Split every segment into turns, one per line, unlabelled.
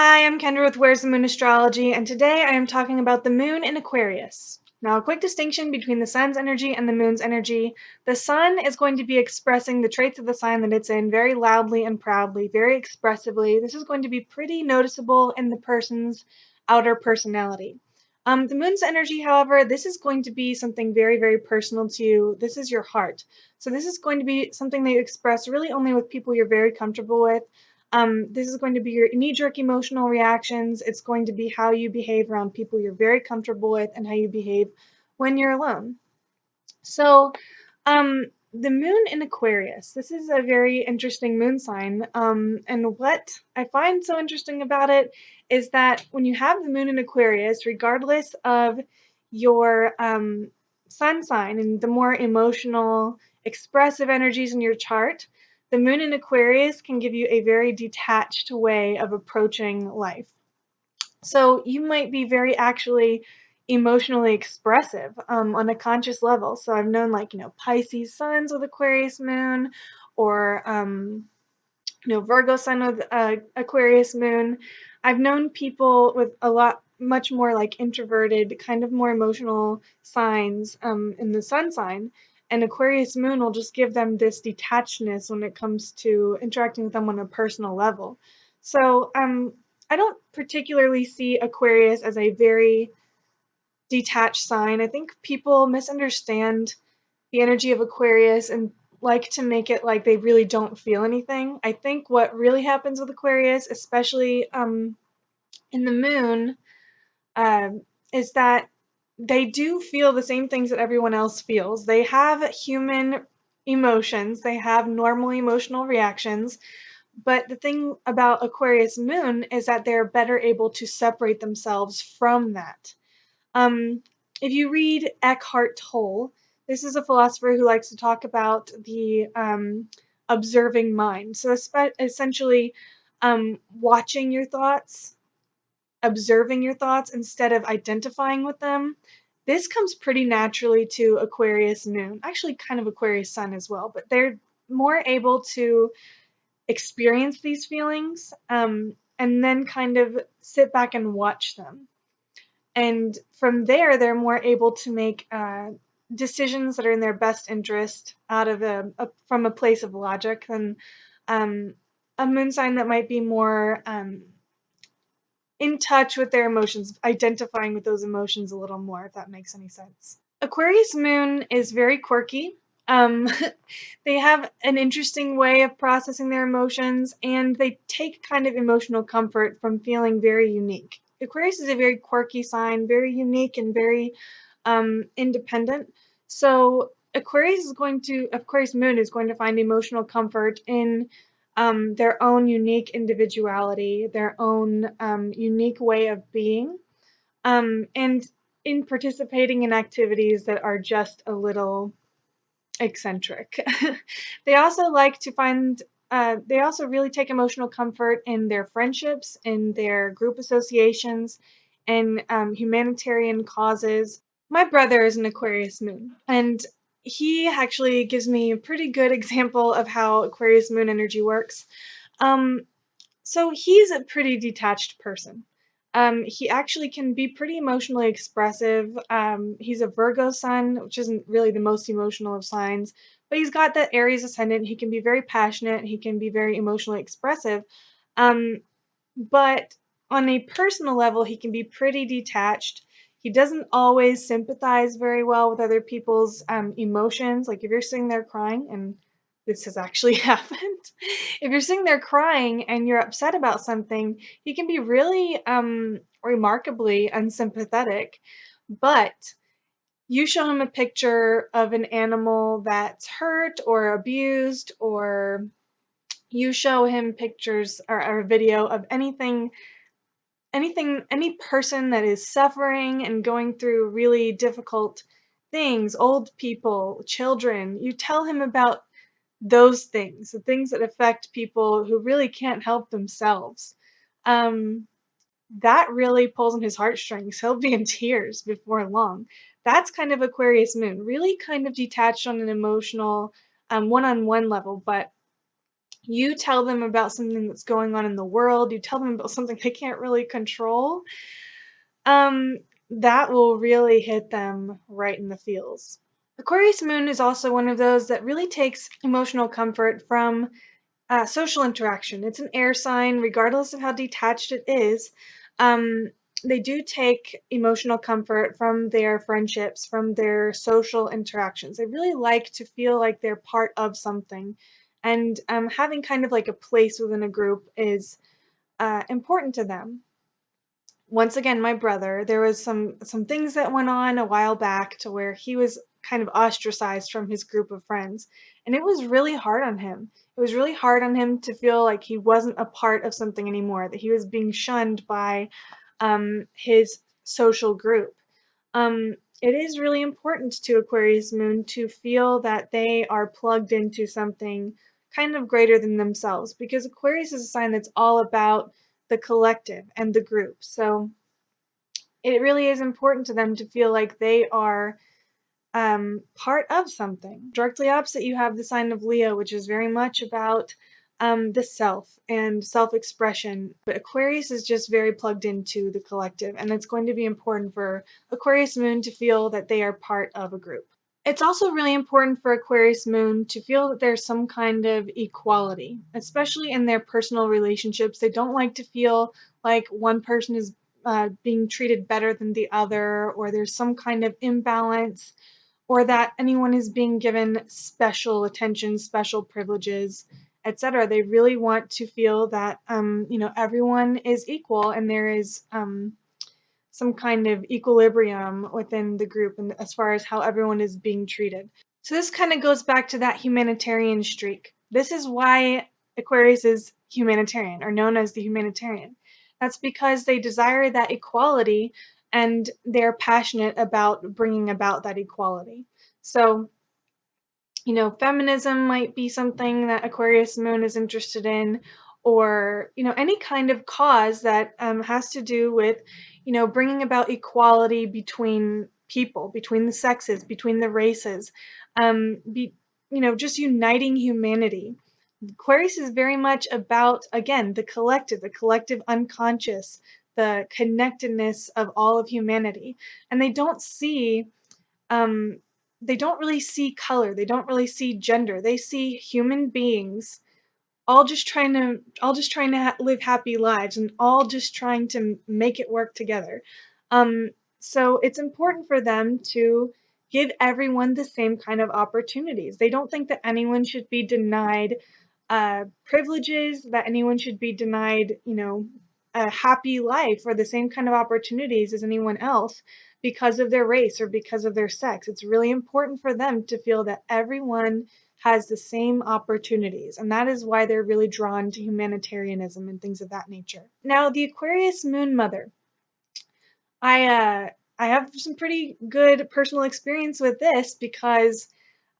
Hi, I'm Kendra with Where's the Moon Astrology, and today I am talking about the moon in Aquarius. Now, a quick distinction between the sun's energy and the moon's energy. The sun is going to be expressing the traits of the sign that it's in very loudly and proudly, very expressively. This is going to be pretty noticeable in the person's outer personality. The moon's energy, however, this is going to be something very, very personal to you. This is your heart. So, this is going to be something that you express really only with people you're very comfortable with. This is going to be your knee-jerk emotional reactions. It's going to be how you behave around people you're very comfortable with and how you behave when you're alone. So, the moon in Aquarius, this is a very interesting moon sign. And what I find so interesting about it is that when you have the moon in Aquarius, regardless of your sun sign and the more emotional, expressive energies in your chart, the moon in Aquarius can give you a very detached way of approaching life. So you might be very actually emotionally expressive on a conscious level. So I've known Pisces suns with Aquarius moon, or Virgo sun with Aquarius moon. I've known people with a lot much more like introverted, kind of more emotional signs in the sun sign. And Aquarius moon will just give them this detachedness when it comes to interacting with them on a personal level. So I don't particularly see Aquarius as a very detached sign. I think people misunderstand the energy of Aquarius and like to make it like they really don't feel anything. I think what really happens with Aquarius, especially in the moon, um, is that they do feel the same things that everyone else feels. They have human emotions, they have normal emotional reactions, but the thing about Aquarius moon is that they're better able to separate themselves from that. Um, if you read Eckhart Tolle, this is a philosopher who likes to talk about the observing mind. So, essentially, watching your thoughts, observing your thoughts instead of identifying with them. This comes pretty naturally to Aquarius moon, actually, kind of Aquarius sun as well, but they're more able to experience these feelings and then kind of sit back and watch them. And from there, they're more able to make decisions that are in their best interest out of from a place of logic than um, a moon sign that might be more in touch with their emotions, identifying with those emotions a little more, if that makes any sense. Aquarius moon is very quirky. Um, they have an interesting way of processing their emotions, and they take kind of emotional comfort from feeling very unique. Aquarius is a very quirky sign, very unique and very independent. So Aquarius moon is going to find emotional comfort in their own unique individuality, their own unique way of being, and in participating in activities that are just a little eccentric. They also like to find, they also really take emotional comfort in their friendships, in their group associations, and humanitarian causes. My brother is an Aquarius moon, and he actually gives me a pretty good example of how Aquarius moon energy works. Um, so he's a pretty detached person. He actually can be pretty emotionally expressive. He's a Virgo sun, which isn't really the most emotional of signs, but he's got that Aries ascendant. He can be very passionate. He can be very emotionally expressive. Um, but on a personal level, he can be pretty detached. He doesn't always sympathize very well with other people's emotions. Like if you're sitting there crying, and this has actually happened, if you're sitting there crying and you're upset about something, he can be really remarkably unsympathetic. But you show him a picture of an animal that's hurt or abused, or you show him pictures or a video of any person that is suffering and going through really difficult things, old people, children, you tell him about those things, the things that affect people who really can't help themselves. Um, that really pulls on his heartstrings. He'll be in tears before long. That's kind of Aquarius moon, really kind of detached on an emotional, one-on-one level, but You tell them about something that's going on in the world, you tell them about something they can't really control, um, that will really hit them right in the feels. Aquarius Moon is also one of those that really takes emotional comfort from social interaction. It's an air sign, regardless of how detached it is. Um, they do take emotional comfort from their friendships, from their social interactions. They really like to feel like they're part of something. And having kind of like a place within a group is important to them. Once again, my brother, there was some things that went on a while back to where he was kind of ostracized from his group of friends, and it was really hard on him. It was really hard on him to feel like he wasn't a part of something anymore, that he was being shunned by his social group. It is really important to Aquarius Moon to feel that they are plugged into something kind of greater than themselves, because Aquarius is a sign that's all about the collective and the group. So it really is important to them to feel like they are part of something. Directly opposite, you have the sign of Leo, which is very much about the self and self expression. But Aquarius is just very plugged into the collective, and it's going to be important for Aquarius Moon to feel that they are part of a group. It's also really important for Aquarius Moon to feel that there's some kind of equality, especially in their personal relationships. They don't like to feel like one person is being treated better than the other, or there's some kind of imbalance, or that anyone is being given special attention, special privileges, etc. They really want to feel that everyone is equal and there is some kind of equilibrium within the group and as far as how everyone is being treated. So this kind of goes back to that humanitarian streak. This is why Aquarius is humanitarian or known as the humanitarian. That's because they desire that equality and they're passionate about bringing about that equality. So feminism might be something that Aquarius Moon is interested in, or, any kind of cause that has to do with, bringing about equality between people, between the sexes, between the races, just uniting humanity. Aquarius is very much about, again, the collective unconscious, the connectedness of all of humanity. And um, they don't really see color. They don't really see gender. They see human beings all just trying to live happy lives and all just trying to make it work together. Um, so it's important for them to give everyone the same kind of opportunities. They don't think that anyone should be denied privileges, that anyone should be denied, a happy life or the same kind of opportunities as anyone else because of their race or because of their sex. It's really important for them to feel that everyone has the same opportunities, and that is why they're really drawn to humanitarianism and things of that nature. Now, the Aquarius Moon Mother. I uh I have some pretty good personal experience with this because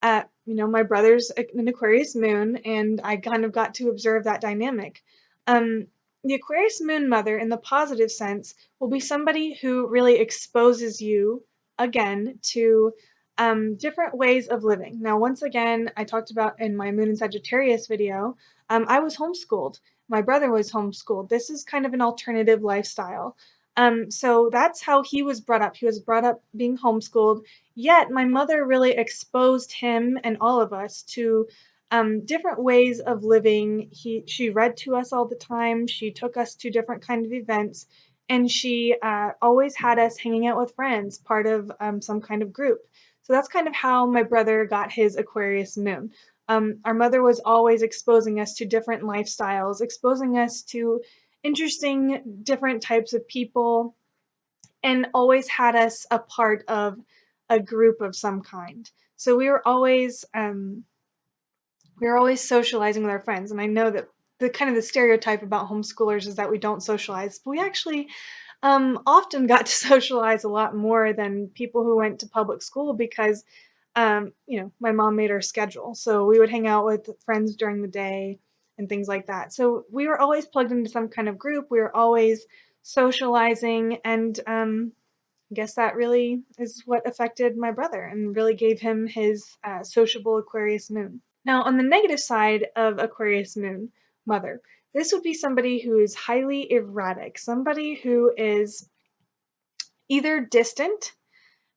my brother's an Aquarius moon, and I kind of got to observe that dynamic. Um, the Aquarius moon mother, in the positive sense, will be somebody who really exposes you again to different ways of living. Now, once again, I talked about in my Moon and Sagittarius video, I was homeschooled. My brother was homeschooled. This is kind of an alternative lifestyle. So that's how he was brought up. He was brought up being homeschooled. Yet my mother really exposed him and all of us to different ways of living. She read to us all the time. She took us to different kind of events, and she always had us hanging out with friends, part of some kind of group. So that's kind of how my brother got his Aquarius moon. Our mother was always exposing us to different lifestyles, exposing us to interesting different types of people, and always had us a part of a group of some kind. So we were always socializing with our friends. And I know that the kind of the stereotype about homeschoolers is that we don't socialize, but we actually often got to socialize a lot more than people who went to public school because my mom made our schedule. So we would hang out with friends during the day and things like that. So we were always plugged into some kind of group. We were always socializing, and I guess that really is what affected my brother and really gave him his sociable Aquarius moon. Now, on the negative side of Aquarius Moon Mother, this would be somebody who is highly erratic, somebody who is either distant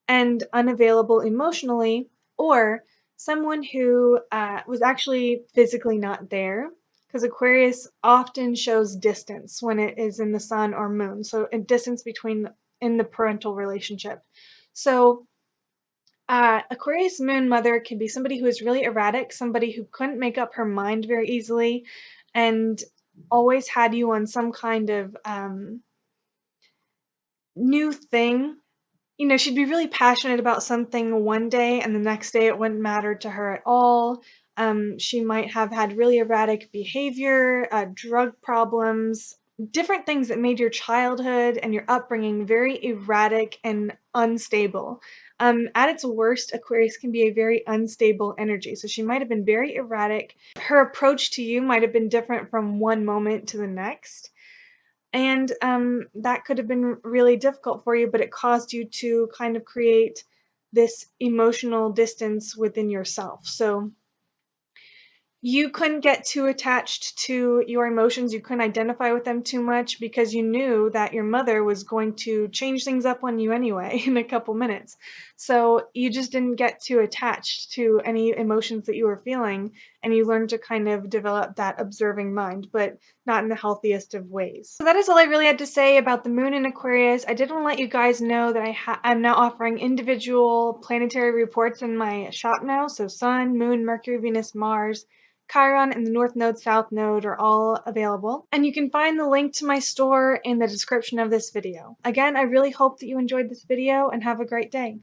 and unavailable emotionally, or someone who was actually physically not there. Because Aquarius often shows distance when it is in the sun or moon, so a distance between in the parental relationship. So Aquarius Moon Mother can be somebody who is really erratic, somebody who couldn't make up her mind very easily, and always had you on some kind of new thing. You know, she'd be really passionate about something one day, and the next day it wouldn't matter to her at all. She might have had really erratic behavior, drug problems, different things that made your childhood and your upbringing very erratic and unstable. At its worst, Aquarius can be a very unstable energy. So she might have been very erratic. Her approach to you might have been different from one moment to the next. And that could have been really difficult for you, but it caused you to kind of create this emotional distance within yourself. So you couldn't get too attached to your emotions. You couldn't identify with them too much because you knew that your mother was going to change things up on you anyway in a couple minutes. So you just didn't get too attached to any emotions that you were feeling, and you learned to kind of develop that observing mind, but not in the healthiest of ways. So that is all I really had to say about the moon in Aquarius. I did want to let you guys know that I'm now offering individual planetary reports in my shop now. So Sun, Moon, Mercury, Venus, Mars, Chiron, and the North Node, South Node are all available. And you can find the link to my store in the description of this video. Again, I really hope that you enjoyed this video and have a great day.